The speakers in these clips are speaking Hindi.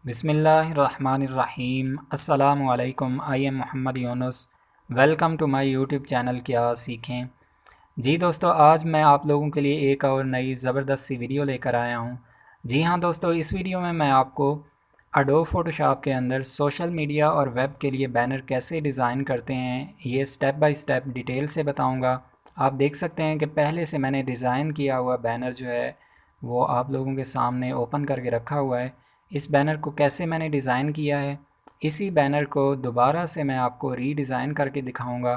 बिस्मिल्लाहिर्रहमानिर्रहीम। अस्सलामु अलैकुम। I am Mohammad Yunus. Welcome to my YouTube channel क्या सीखें। जी दोस्तों, आज मैं आप लोगों के लिए एक और नई ज़बरदस्त सी वीडियो लेकर आया हूँ। जी हाँ दोस्तों, इस वीडियो में मैं आपको एडोब फ़ोटोशॉप के अंदर सोशल मीडिया और वेब के लिए बैनर कैसे डिज़ाइन करते हैं ये स्टेप बाय स्टेप डिटेल से बताऊँगा। आप देख सकते हैं कि पहले से मैंने डिज़ाइन किया हुआ बैनर जो है वो आप लोगों के सामने ओपन करके रखा हुआ है। इस बैनर को कैसे मैंने डिज़ाइन किया है, इसी बैनर को दोबारा से मैं आपको रीडिज़ाइन करके दिखाऊंगा।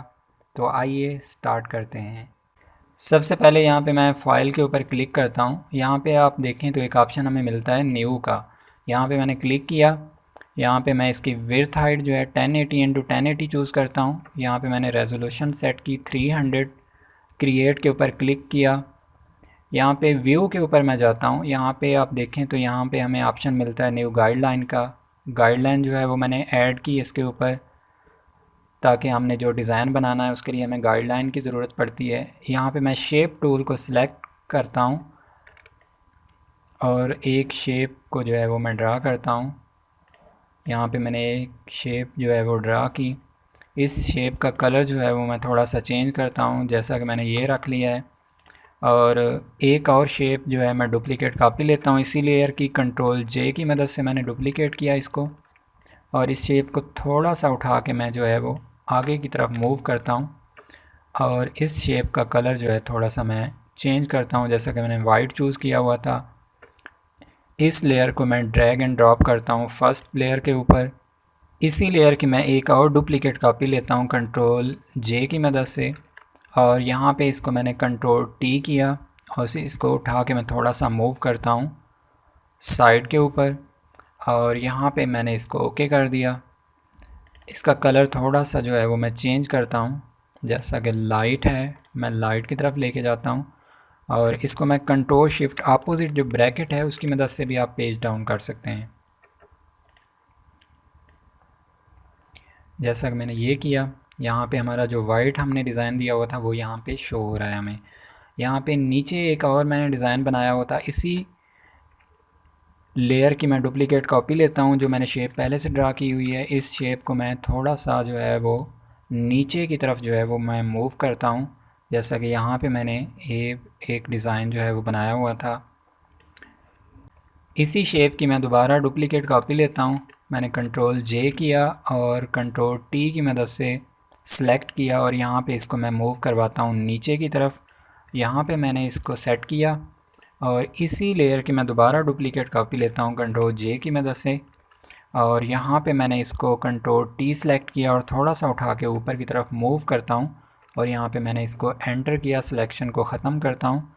तो आइए स्टार्ट करते हैं। सबसे पहले यहाँ पे मैं फ़ाइल के ऊपर क्लिक करता हूँ। यहाँ पे आप देखें तो एक ऑप्शन हमें मिलता है न्यू का। यहाँ पे मैंने क्लिक किया। यहाँ पे मैं इसकी विड्थ हाइट जो है 1080 इंटू 1080 चूज़ करता हूँ। यहाँ पे मैंने रेजोल्यूशन सेट की 300। क्रिएट के ऊपर क्लिक किया। यहाँ पे व्यू के ऊपर मैं जाता हूँ। यहाँ पे आप देखें तो यहाँ पे हमें ऑप्शन मिलता है न्यू गाइडलाइन का। गाइडलाइन जो है वो मैंने ऐड की इसके ऊपर, ताकि हमने जो डिज़ाइन बनाना है उसके लिए हमें गाइडलाइन की ज़रूरत पड़ती है। यहाँ पे मैं शेप टूल को सिलेक्ट करता हूँ और एक शेप को जो है वो मैं ड्रा करता हूँ। यहाँ पे मैंने एक शेप जो है वो ड्रा की। इस शेप का कलर जो है वो मैं थोड़ा सा चेंज करता हूँ, जैसा कि मैंने ये रख लिया है। और एक और शेप जो है मैं डुप्लीकेट कॉपी लेता हूँ इसी लेयर की, कंट्रोल जे की मदद से मैंने डुप्लीकेट किया इसको। और इस शेप को थोड़ा सा उठा के मैं जो है वो आगे की तरफ मूव करता हूँ। और इस शेप का कलर जो है थोड़ा सा मैं चेंज करता हूँ, जैसा कि मैंने वाइट चूज़ किया हुआ था। इस लेयर को मैं ड्रैग एंड ड्रॉप करता हूँ फर्स्ट लेयर के ऊपर। इसी लेयर की मैं एक और डुप्लीकेट कॉपी लेता हूँ कंट्रोल जे की मदद से। और यहाँ पे इसको मैंने कंट्रोल टी किया और इसको उठा के मैं थोड़ा सा मूव करता हूँ साइड के ऊपर। और यहाँ पे मैंने इसको ओके कर दिया। इसका कलर थोड़ा सा जो है वो मैं चेंज करता हूँ, जैसा कि लाइट है मैं लाइट की तरफ लेके जाता हूँ। और इसको मैं कंट्रोल शिफ्ट अपोजिट जो ब्रैकेट है उसकी मदद से भी आप पेज डाउन कर सकते हैं, जैसा कि मैंने ये किया। यहाँ पे हमारा जो वाइट हमने डिज़ाइन दिया हुआ था वो यहाँ पे शो हो रहा है हमें। यहाँ पे नीचे एक और मैंने डिज़ाइन बनाया हुआ था, इसी लेयर की मैं डुप्लीकेट कॉपी लेता हूँ जो मैंने शेप पहले से ड्रा की हुई है। इस शेप को मैं थोड़ा सा जो है वो नीचे की तरफ जो है वो मैं मूव करता हूँ, जैसा कि यहाँ पे मैंने एक डिज़ाइन जो है वो बनाया हुआ था। इसी शेप की मैं दोबारा डुप्लीकेट कॉपी लेता हूँ। मैंने कंट्रोल जे किया और कंट्रोल टी की मदद से सिलेक्ट किया और यहाँ पे इसको मैं मूव करवाता हूँ नीचे की तरफ। यहाँ पे मैंने इसको सेट किया और इसी लेयर की मैं दोबारा डुप्लीकेट कॉपी लेता हूँ कंट्रोल जे की मदद से। और यहाँ पे मैंने इसको कंट्रोल टी सेलेक्ट किया और थोड़ा सा उठा के ऊपर की तरफ मूव करता हूँ। और यहाँ पे मैंने इसको एंटर किया, सिलेक्शन को ख़त्म करता हूँ।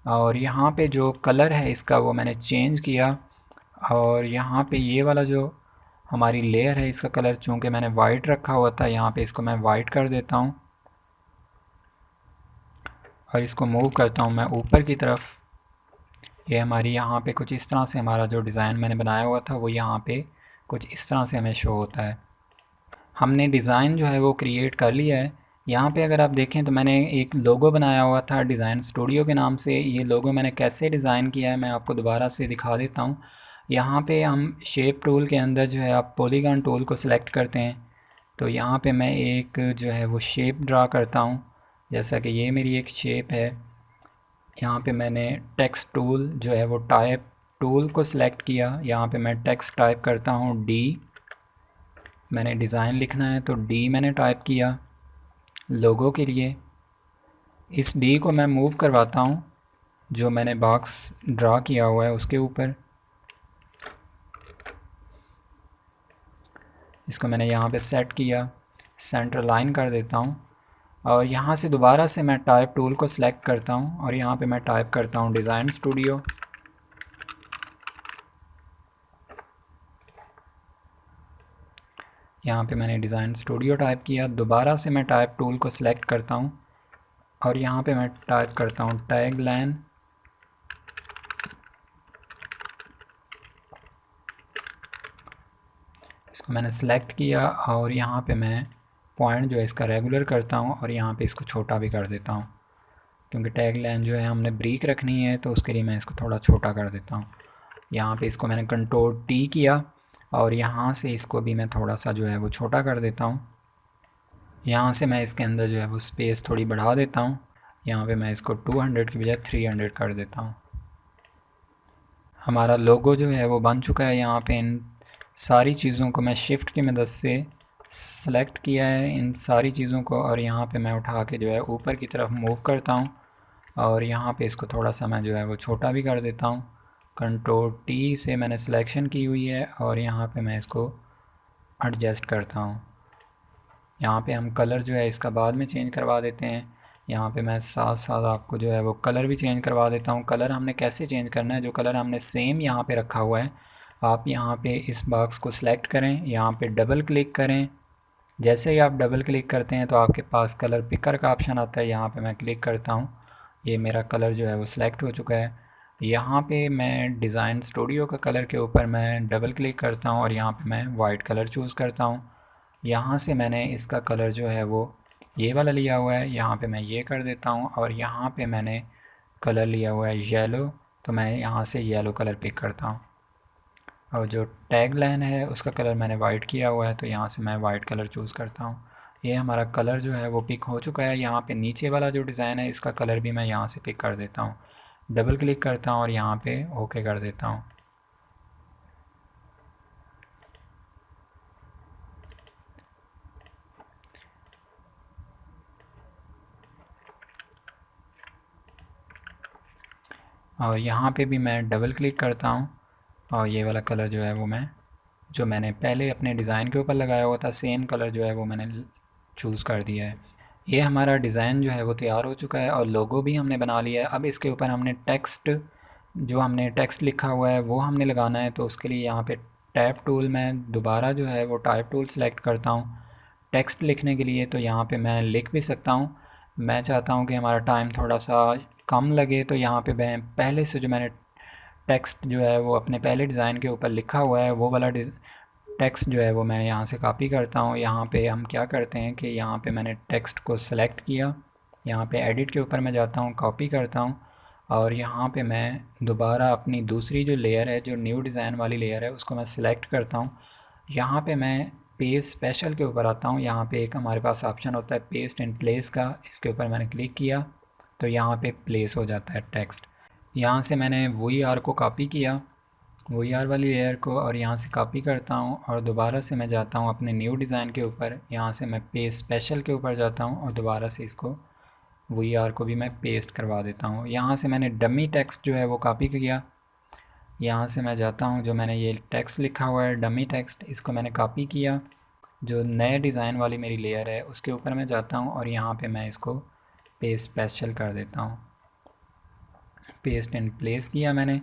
और यहाँ पे जो कलर है इसका वो मैंने चेंज किया। और यहाँ पे ये वाला जो हमारी लेयर है इसका कलर चूँकि मैंने वाइट रखा हुआ था, यहाँ पे इसको मैं वाइट कर देता हूँ और इसको मूव करता हूँ मैं ऊपर की तरफ। ये हमारी यहाँ पे कुछ इस तरह से हमारा जो डिज़ाइन मैंने बनाया हुआ था वो यहाँ पे कुछ इस तरह से हमें शो होता है। हमने डिज़ाइन जो है वो क्रिएट कर लिया है। यहाँ पे अगर आप देखें तो मैंने एक लोगो बनाया हुआ था डिज़ाइन स्टूडियो के नाम से। ये लोगो मैंने कैसे डिज़ाइन किया है मैं आपको दोबारा से दिखा देता हूँ। यहाँ पे हम शेप टूल के अंदर जो है आप पॉलीगॉन टूल को सिलेक्ट करते हैं। तो यहाँ पे मैं एक जो है वो शेप ड्रा करता हूँ, जैसा कि ये मेरी एक शेप है। यहाँ पे मैंने टेक्स्ट टूल जो है वो टाइप टूल को सिलेक्ट किया। यहाँ पे मैं टेक्स्ट टाइप करता हूँ डी। मैंने डिज़ाइन लिखना है तो डी मैंने टाइप किया लोगो के लिए। इस डी को मैं मूव करवाता हूँ जो मैंने बॉक्स ड्रा किया हुआ है उसके ऊपर। इसको मैंने यहाँ पे सेट किया, सेंटर लाइन कर देता हूँ। और यहाँ से दोबारा से मैं टाइप टूल को सिलेक्ट करता हूँ और यहाँ पे मैं टाइप करता हूँ डिज़ाइन स्टूडियो। यहाँ पे मैंने डिज़ाइन स्टूडियो टाइप किया। दोबारा से मैं टाइप टूल को सिलेक्ट करता हूँ और यहाँ पे मैं टाइप करता हूँ टैग लाइन। इसको मैंने सेलेक्ट किया और यहाँ पे मैं पॉइंट जो है इसका रेगुलर करता हूँ और यहाँ पे इसको छोटा भी कर देता हूँ, क्योंकि टैग लाइन जो है हमने ब्रीक रखनी है तो उसके लिए मैं इसको थोड़ा छोटा कर देता हूँ। यहाँ पे इसको मैंने कंट्रोल टी किया और यहाँ से इसको भी मैं थोड़ा सा जो है वो छोटा कर देता हूँ। यहाँ से मैं इसके अंदर जो है वो स्पेस थोड़ी बढ़ा देता हूँ। यहाँ पे मैं इसको 200 की बजाय 300 कर देता हूँ। हमारा लोगो जो है वो बन चुका है। यहाँ पे इन सारी चीज़ों को मैं शिफ्ट की मदद से सेलेक्ट किया है, इन सारी चीज़ों को, और यहाँ पे मैं उठा के जो है ऊपर की तरफ मूव करता हूँ और यहाँ पे इसको थोड़ा सा मैं जो है वो छोटा भी कर देता हूँ। कंट्रोल टी से मैंने सिलेक्शन की हुई है और यहाँ पे मैं इसको एडजस्ट करता हूँ। यहाँ पे हम कलर जो है इसका बाद में चेंज करवा देते हैं। यहाँ पे मैं साथ साथ आपको जो है वो कलर भी चेंज करवा देता हूँ। कलर हमने कैसे चेंज करना है, जो कलर हमने सेम यहाँ पे रखा हुआ है, आप यहाँ पे इस बॉक्स को सिलेक्ट करें, यहाँ पे डबल क्लिक करें। जैसे ही आप डबल क्लिक करते हैं तो आपके पास कलर पिकर का ऑप्शन आता है। यहाँ पे मैं क्लिक करता हूँ, ये मेरा कलर जो है वो सिलेक्ट हो चुका है। यहाँ पे मैं डिज़ाइन स्टूडियो का कलर के ऊपर मैं डबल क्लिक करता हूँ और यहाँ पे मैं वाइट कलर चूज़ करता हूँ। यहाँ से मैंने इसका कलर जो है वो ये वाला लिया हुआ है, यहाँ पे मैं ये कर देता हूँ। और यहाँ पे मैंने कलर लिया हुआ है येलो, तो मैं यहाँ से येलो कलर पिक करता हूँ। और जो टैग लाइन है उसका कलर मैंने वाइट किया हुआ है, तो यहाँ से मैं वाइट कलर चूज़ करता हूँ। ये हमारा कलर जो है वो पिक हो चुका है। यहाँ पे नीचे वाला जो डिज़ाइन है इसका कलर भी मैं यहाँ से पिक कर देता हूँ। डबल क्लिक करता हूँ और यहाँ पे ओके कर देता हूँ। और यहाँ पे भी मैं डबल क्लिक करता हूँ और ये वाला कलर जो है वो जो मैंने पहले अपने डिज़ाइन के ऊपर लगाया हुआ था, सेम कलर जो है वो मैंने चूज़ कर दिया है। ये हमारा डिज़ाइन जो है वो तैयार हो चुका है और लोगो भी हमने बना लिया है। अब इसके ऊपर हमने टेक्स्ट, जो हमने टेक्स्ट लिखा हुआ है वो हमने लगाना है। तो उसके लिए यहाँ पे टैब टूल में दोबारा जो है वो टाइप टूल सेलेक्ट करता हूँ टेक्स्ट लिखने के लिए। तो यहाँ पे मैं लिख भी सकता हूँ। मैं चाहता हूँ कि हमारा टाइम थोड़ा सा कम लगे, तो यहाँ पे मैं पहले से जो मैंने टेक्स्ट जो है वो अपने पहले डिज़ाइन के ऊपर लिखा हुआ है वो वाला टेक्स्ट जो है वो मैं यहाँ से कॉपी करता हूँ। यहाँ पे हम क्या करते हैं कि यहाँ पे मैंने टेक्स्ट को सेलेक्ट किया, यहाँ पे एडिट के ऊपर मैं जाता हूँ, कॉपी करता हूँ और यहाँ पे मैं दोबारा अपनी दूसरी जो लेयर है, जो न्यू डिज़ाइन वाली लेयर है, उसको मैं सिलेक्ट करता हूँ। यहाँ पे मैं पेज स्पेशल के ऊपर आता हूँ। यहाँ पे एक हमारे पास ऑप्शन होता है पेस्ट एंड प्लेस का, इसके ऊपर मैंने क्लिक किया तो यहाँ पे प्लेस हो जाता है टेक्स्ट। यहाँ से मैंने VAR को कॉपी किया, VAR वाली लेयर को, और यहाँ से कॉपी करता हूँ और दोबारा से मैं जाता हूँ अपने न्यू डिज़ाइन के ऊपर। यहाँ से मैं पेज स्पेशल के ऊपर जाता हूँ और दोबारा से इसको VAR को भी मैं पेस्ट करवा देता हूँ। यहाँ से मैंने डमी टेक्स्ट जो है वो कॉपी किया। यहाँ से मैं जाता हूँ, जो मैंने ये टेक्स्ट लिखा हुआ है डमी टेक्स्ट, इसको मैंने कॉपी किया। जो नए डिज़ाइन वाली मेरी लेयर है उसके ऊपर मैं जाता हूँ और यहाँ पे मैं इसको पेज स्पेशल कर देता हूँ। पेस्ट एंड प्लेस किया मैंने।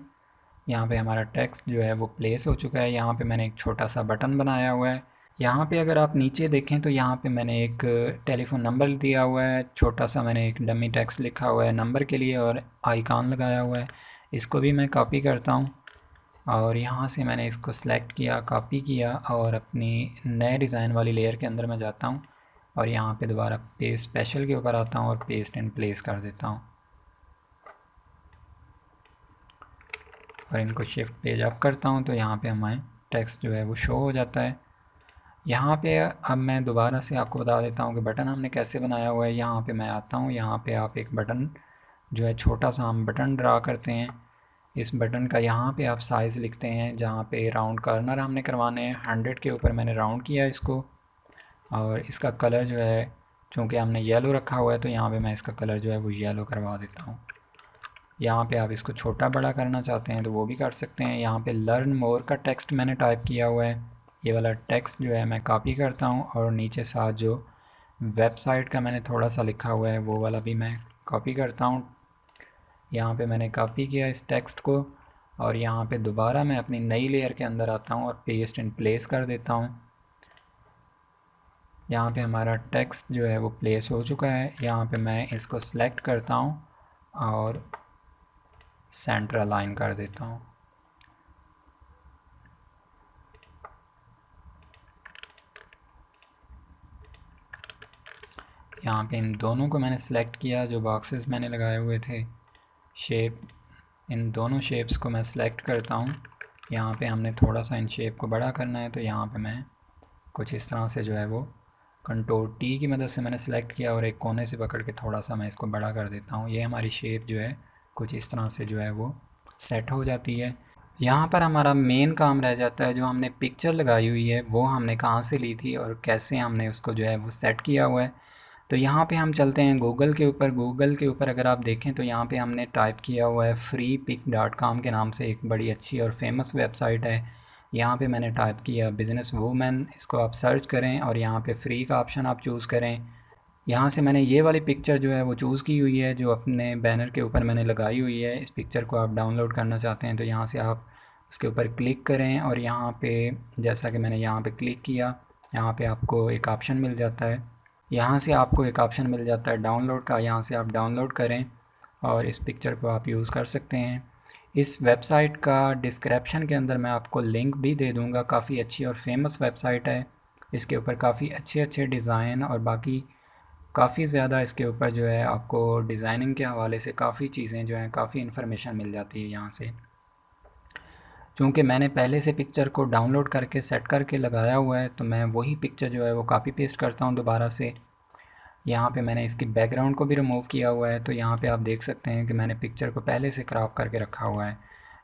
यहाँ पे हमारा टेक्स्ट जो है वो प्लेस हो चुका है। यहाँ पे मैंने एक छोटा सा बटन बनाया हुआ है। यहाँ पे अगर आप नीचे देखें तो यहाँ पे मैंने एक टेलीफोन नंबर दिया हुआ है, छोटा सा मैंने एक डमी टेक्स्ट लिखा हुआ है नंबर के लिए और आइकॉन लगाया हुआ है। इसको भी मैं कॉपी करता हूँ और यहाँ से मैंने इसको सेलेक्ट किया, कॉपी किया और अपनी नए डिज़ाइन वाली लेयर के अंदर मैं जाता हूँ और यहाँ पे दोबारा पेस्ट स्पेशल के ऊपर आता हूँ और पेस्ट एंड प्लेस कर देता हूँ और इनको शिफ्ट पेज अप करता हूँ तो यहाँ पे हमारे टेक्स्ट जो है वो शो हो जाता है। यहाँ पे अब मैं दोबारा से आपको बता देता हूँ कि बटन हमने कैसे बनाया हुआ है। यहाँ पे मैं आता हूँ, यहाँ पे आप एक बटन जो है छोटा सा हम बटन ड्रा करते हैं। इस बटन का यहाँ पे आप साइज़ लिखते हैं, जहाँ पे राउंड कॉर्नर हमने करवाने हैं 100 के ऊपर मैंने राउंड किया इसको। और इसका कलर जो है, चूँकि हमने येलो रखा हुआ है तो यहाँ पे मैं इसका कलर जो है वो येलो करवा देता हूँ। यहाँ पे आप इसको छोटा बड़ा करना चाहते हैं तो वो भी कर सकते हैं। यहाँ पे लर्न मोर का टेक्स्ट मैंने टाइप किया हुआ है। ये वाला टेक्स्ट जो है मैं कॉपी करता हूँ और नीचे साथ जो वेबसाइट का मैंने थोड़ा सा लिखा हुआ है वो वाला भी मैं कॉपी करता हूँ। यहाँ पे मैंने कॉपी किया इस टेक्स्ट को और यहाँ पे दोबारा मैं अपनी नई लेयर के अंदर आता हूँ और पेस्ट एंड प्लेस कर देता हूँ। यहाँ पे हमारा टेक्स्ट जो है वो प्लेस हो चुका है। यहाँ पे मैं इसको सेलेक्ट करता हूँ और सेंटर अलाइन कर देता हूँ। यहाँ पे इन दोनों को मैंने सेलेक्ट किया, जो बॉक्सेस मैंने लगाए हुए थे शेप, इन दोनों शेप्स को मैं सेलेक्ट करता हूँ। यहाँ पे हमने थोड़ा सा इन शेप को बड़ा करना है, तो यहाँ पे मैं कुछ इस तरह से जो है वो कंट्रोल टी की मदद से मैंने सेलेक्ट किया और एक कोने से पकड़ के थोड़ा सा मैं इसको बड़ा कर देता हूँ। ये हमारी शेप जो है कुछ इस तरह से जो है वो सेट हो जाती है। यहाँ पर हमारा मेन काम रह जाता है, जो हमने पिक्चर लगाई हुई है वो हमने कहाँ से ली थी और कैसे हमने उसको जो है वो सेट किया हुआ है। तो यहाँ पे हम चलते हैं गूगल के ऊपर। गूगल के ऊपर अगर आप देखें तो यहाँ पे हमने टाइप किया हुआ है freepik.com के नाम से एक बड़ी अच्छी और फेमस वेबसाइट है। यहाँ पे मैंने टाइप किया बिज़नेस वूमेन, इसको आप सर्च करें और यहाँ पे फ्री का ऑप्शन आप चूज़ करें। यहाँ से मैंने ये वाली पिक्चर जो है वो चूज़ की हुई है, जो अपने बैनर के ऊपर मैंने लगाई हुई है। इस पिक्चर को आप डाउनलोड करना चाहते हैं तो यहाँ से आप उसके ऊपर क्लिक करें और यहाँ पे जैसा कि मैंने यहाँ पे क्लिक किया, यहाँ पे आपको एक ऑप्शन मिल जाता है। यहाँ से आपको एक ऑप्शन मिल जाता है डाउनलोड का, यहाँ से आप डाउनलोड करें और इस पिक्चर को आप यूज़ कर सकते हैं। इस वेबसाइट का डिस्क्रिप्शन के अंदर मैं आपको लिंक भी दे दूँगा। काफ़ी अच्छी और फेमस वेबसाइट है। इसके ऊपर काफ़ी अच्छे अच्छे डिज़ाइन और बाकी काफ़ी ज़्यादा इसके ऊपर जो है आपको डिज़ाइनिंग के हवाले से काफ़ी चीज़ें जो हैं, काफ़ी इन्फॉर्मेशन मिल जाती है यहाँ से। चूँकि मैंने पहले से पिक्चर को डाउनलोड करके सेट करके लगाया हुआ है, तो मैं वही पिक्चर जो है वो कॉपी पेस्ट करता हूँ दोबारा से। यहाँ पे मैंने इसकी बैकग्राउंड को भी रिमूव किया हुआ है, तो यहाँ पे आप देख सकते हैं कि मैंने पिक्चर को पहले से क्रॉप करके रखा हुआ है।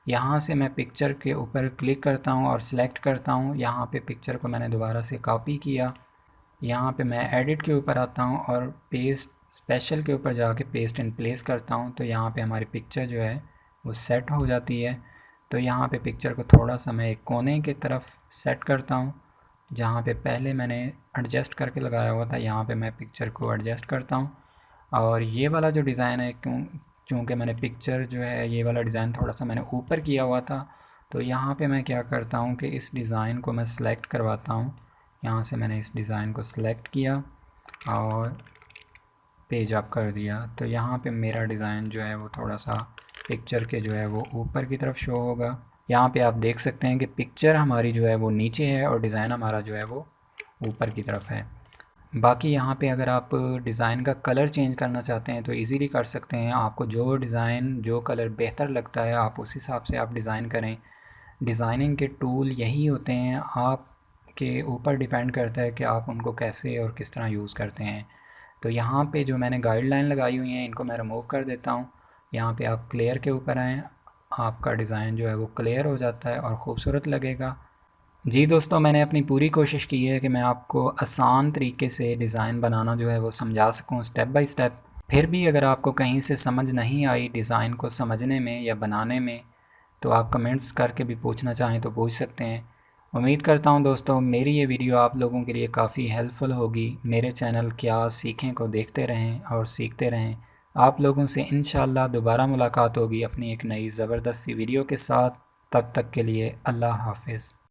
यहाँ से मैं पिक्चर के ऊपर क्लिक करता हूँ और सिलेक्ट करता हूँ। यहाँ पे पिक्चर को मैंने दोबारा से कॉपी किया। यहाँ पे मैं एडिट के ऊपर आता हूँ और पेस्ट स्पेशल के ऊपर जाके पेस्ट इन प्लेस करता हूँ। तो यहाँ पे हमारी पिक्चर जो है वो सेट हो जाती है। तो यहाँ पे पिक्चर को थोड़ा सा मैं एक कोने की तरफ सेट करता हूँ, जहाँ पे पहले मैंने एडजस्ट करके लगाया हुआ था, यहाँ पे मैं पिक्चर को एडजस्ट करता हूँ। और ये वाला जो डिज़ाइन है, चूँकि मैंने पिक्चर जो है ये वाला डिज़ाइन थोड़ा सा मैंने ऊपर किया हुआ था, तो यहाँ पे मैं क्या करता हूँ कि इस डिज़ाइन को मैं सिलेक्ट करवाता हूँ। यहाँ से मैंने इस डिज़ाइन को सिलेक्ट किया और पेज अप कर दिया, तो यहाँ पे मेरा डिज़ाइन जो है वो थोड़ा सा पिक्चर के जो है वो ऊपर की तरफ शो होगा। यहाँ पे आप देख सकते हैं कि पिक्चर हमारी जो है वो नीचे है और डिज़ाइन हमारा जो है वो ऊपर की तरफ है। बाकी यहाँ पे अगर आप डिज़ाइन का कलर चेंज करना चाहते हैं तो इजीली कर सकते हैं। आपको जो डिज़ाइन जो कलर बेहतर लगता है आप उस हिसाब से आप डिज़ाइन करें। डिज़ाइनिंग के टूल यही होते हैं, आपके ऊपर डिपेंड करता है कि आप उनको कैसे और किस तरह यूज़ करते हैं। तो यहाँ पे जो मैंने गाइडलाइन लगाई हुई हैं इनको मैं रिमूव कर देता हूँ। यहाँ पे आप क्लियर के ऊपर आएँ, आपका डिज़ाइन जो है वो क्लियर हो जाता है और ख़ूबसूरत लगेगा। जी दोस्तों, मैंने अपनी पूरी कोशिश की है कि मैं आपको आसान तरीके से डिज़ाइन बनाना जो है वो समझा सकूं स्टेप बाय स्टेप। फिर भी अगर आपको कहीं से समझ नहीं आई डिज़ाइन को समझने में या बनाने में, तो आप कमेंट्स करके भी पूछना चाहें तो पूछ सकते हैं। उम्मीद करता हूं दोस्तों मेरी ये वीडियो आप लोगों के लिए काफ़ी हेल्पफुल होगी। मेरे चैनल क्या सीखें को देखते रहें और सीखते रहें। आप लोगों से इंशाल्लाह दोबारा मुलाकात होगी अपनी एक नई ज़बरदस्त सी वीडियो के साथ। तब तक के लिए अल्लाह हाफ़िज़।